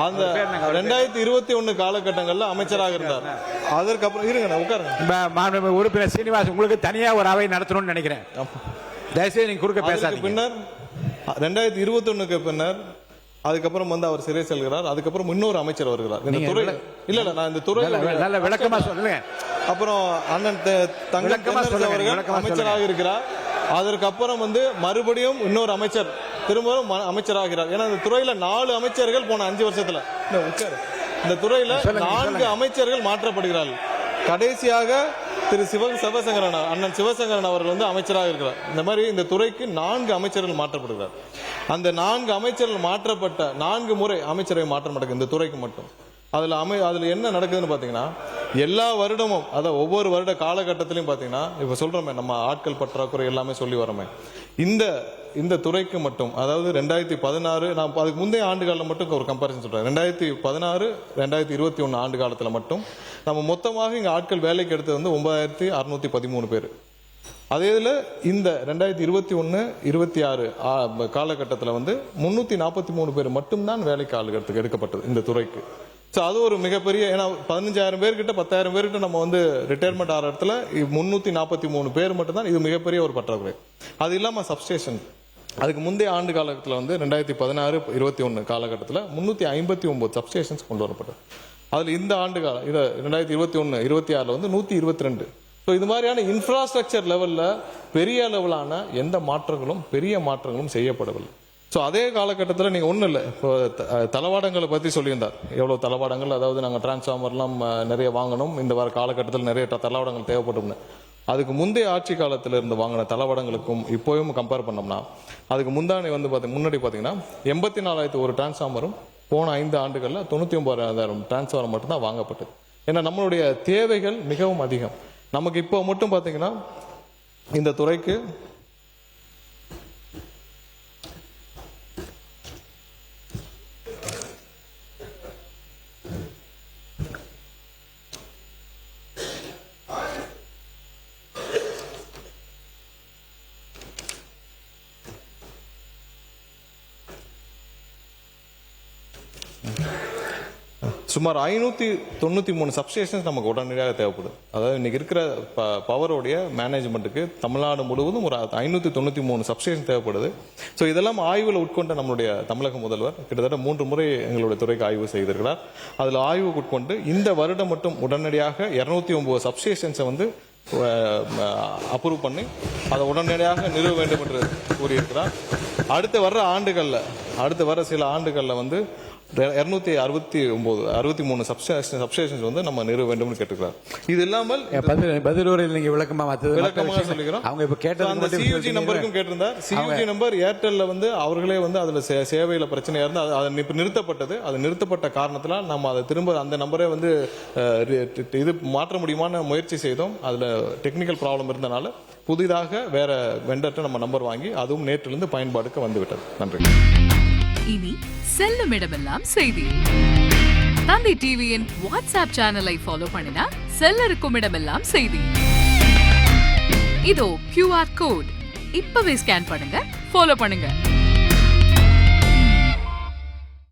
அந்த 2021 காலகட்டங்கள்ல அமைச்சராக இருந்தார். அதற்கப்புறம் இருங்க உட்காருங்க. உறுப்பினர் சீனிவாஸ், உங்களுக்கு தனியா ஒரு அவை நடத்தணும்னு நினைக்கிறேன். தயவுசெய்து நீங்க குறுக்க பேசாதீங்க. பின்னர் 2021க்கு பின்னர் அதுக்கப்புறம் வந்து அவர் சிறை செல்கிறார். அதுக்கப்புறம் இன்னொரு அமைச்சர் வருகிறார் இந்த துறை. இல்ல நான் இந்த துறையில நல்ல விளக்கமா சொல்லுங்க. அப்புறம் அண்ணன் தங்கம் அவர்கள் அமைச்சராக இருக்கிறார். அதற்கப்புறம் வந்து மறுபடியும் இன்னொரு அமைச்சர் திரும்பவும் அமைச்சராகிறார். ஏன்னா இந்த துறையில 4 அமைச்சர்கள் போன 5 வருஷத்துல இந்த துறையில 4 அமைச்சர்கள் மாற்றப்படுகிறார்கள். கடைசியாக திரு சிவசங்கரன் அண்ணன் சிவசங்கரன் அவர்கள் வந்து அமைச்சராக இருக்கிறார். இந்த மாதிரி இந்த துறைக்கு 4 அமைச்சர்கள் மாற்றப்படுகிறார். அந்த 4 அமைச்சர்கள் மாற்றப்பட்ட 4 முறை அமைச்சரவை மாற்றம் நடக்குது இந்த துறைக்கு மட்டும். அதுல என்ன நடக்குதுன்னு பாத்தீங்கன்னா, எல்லா வருடமும் அதாவது ஒவ்வொரு வருட காலகட்டத்திலையும் பாத்தீங்கன்னா, இப்ப சொல்றோமே நம்ம ஆட்கள் பற்றாக்குறை எல்லாமே சொல்லி வரோமே, இந்த துறைக்கு மட்டும் அதாவது 2016 நான் அதுக்கு முந்தைய ஆண்டு காலம் மட்டும் ஒரு கம்பாரிசன் சொல்றேன். 2016 2021 ஆண்டு காலத்துல மட்டும் நம்ம மொத்தமாக இங்க ஆட்கள் வேலைக்கு எடுத்தது வந்து 9613 பேர். அதே இதுல இந்த 2021 26 காலகட்டத்தில் வந்து 343 பேர் மட்டும்தான் வேலைக்கு ஆளுகிறதுக்கு எடுக்கப்பட்டது இந்த துறைக்கு. ஸோ அது ஒரு மிகப்பெரிய, ஏன்னா 15,000 பேர்கிட்ட 10,000 பேர்கிட்ட நம்ம வந்து ரிட்டையர்மெண்ட் ஆகிற இடத்துல 343 பேர் மட்டும்தான். இது மிகப்பெரிய ஒரு பற்றாக்குறை. அது இல்லாம சப்ஸ்டேஷன் அதுக்கு முந்தைய ஆண்டு காலத்தில் வந்து 2016-21 காலகட்டத்தில் 359 சப்ஸ்டேஷன்ஸ் கொண்டு வரப்பட்டது. அதுல இந்த ஆண்டு காலம் 2021-26 வந்து 122. ஸோ இது மாதிரியான இன்ஃப்ராஸ்ட்ரக்சர் லெவல்ல பெரிய லெவலான எந்த மாற்றங்களும் பெரிய மாற்றங்களும் செய்யப்படவில்லை. ஸோ அதே காலகட்டத்தில் நீங்கள் ஒன்றும் இல்லை, இப்போ தளவாடங்களை பற்றி சொல்லியிருந்தார். எவ்வளோ தளவாடங்கள், அதாவது நாங்கள் டிரான்ஸ்ஃபார்மர்லாம் நிறைய வாங்கணும், இந்த வார காலகட்டத்தில் நிறைய தளவாடங்கள் தேவைப்படும்னு. அதுக்கு முந்தைய ஆட்சி காலத்தில் இருந்து வாங்கின தளவாடங்களுக்கும் இப்போயும் கம்பேர் பண்ணோம்னா, அதுக்கு முன்னாடி பார்த்தீங்கன்னா 84,000 ஒரு டிரான்ஸ்ஃபார்மரும் போன 5 ஆண்டுகளில் 99,000 டிரான்ஸ்ஃபார்மர் மட்டும்தான் வாங்கப்பட்டது. ஏன்னா நம்மளுடைய தேவைகள் மிகவும் அதிகம். நமக்கு இப்போ மட்டும் பார்த்தீங்கன்னா இந்த துறைக்கு சுமார் 593 சப்ஸ்டேஷன்ஸ் நமக்கு உடனடியாக தேவைப்படுது. அதாவது இன்னைக்கு இருக்கிற பவருடைய மேனேஜ்மெண்ட்டுக்கு தமிழ்நாடு முழுவதும் ஒரு 593 சப்ஸ்டேஷன் தேவைப்படுது. ஸோ இதெல்லாம் ஆய்வில் உட்கொண்ட நம்மளுடைய தமிழக முதல்வர் கிட்டத்தட்ட 3 முறை எங்களுடைய துறைக்கு ஆய்வு செய்திருக்கிறார். அதில் ஆய்வு உட்கொண்டு இந்த வருடம் மட்டும் உடனடியாக 209 சப்ஸ்டேஷன்ஸை வந்து அப்ரூவ் பண்ணி அதை உடனடியாக நிறுவ வேண்டும் என்று கூறியிருக்கிறார். அடுத்து வர சில ஆண்டுகளில் வந்து 263 சப்ஸ்டேஷன்ஸ் வந்து நம்ம நிறுவ வேண்டும் கேட்டுக்கிறார். இது இல்லாமல் பதிலூரில் நீங்க விளக்கமா சொல்லிக்கிறோம். அவங்க இப்ப கேட்ட சியூஜி நம்பருக்கும் கேட்டிருந்தார். சியூஜி நம்பர் ஏர்டெல்ல வந்து அவர்களே வந்து அதுல சேவையில பிரச்சனையா இருந்து அது இப்ப நிறுத்தப்பட்டது. அது நிறுத்தப்பட்ட காரணத்தினால் நம்ம அதை திரும்ப அந்த நம்பரை வந்து இது மாற்ற முடியுமான முயற்சி செய்தோம். அதுல டெக்னிக்கல் ப்ராப்ளம் இருந்தனால புதிதாக வேற வெண்டர்ட்ட நம்ம நம்பர் வாங்கி அதுவும் நேற்றிலிருந்து பயன்பாடுக்கு வந்துவிட்டது. நன்றி. இனி செல்லும் இடமெல்லாம் செய்தி. தந்தை டிவியின் வாட்ஸ்அப் சேனலை ஃபாலோ பண்ணினா செல்ல இருக்கும் இடமெல்லாம் செய்தி. இதோ QR கோட் இப்பவே ஸ்கேன் பண்ணுங்க, ஃபாலோ பண்ணுங்க.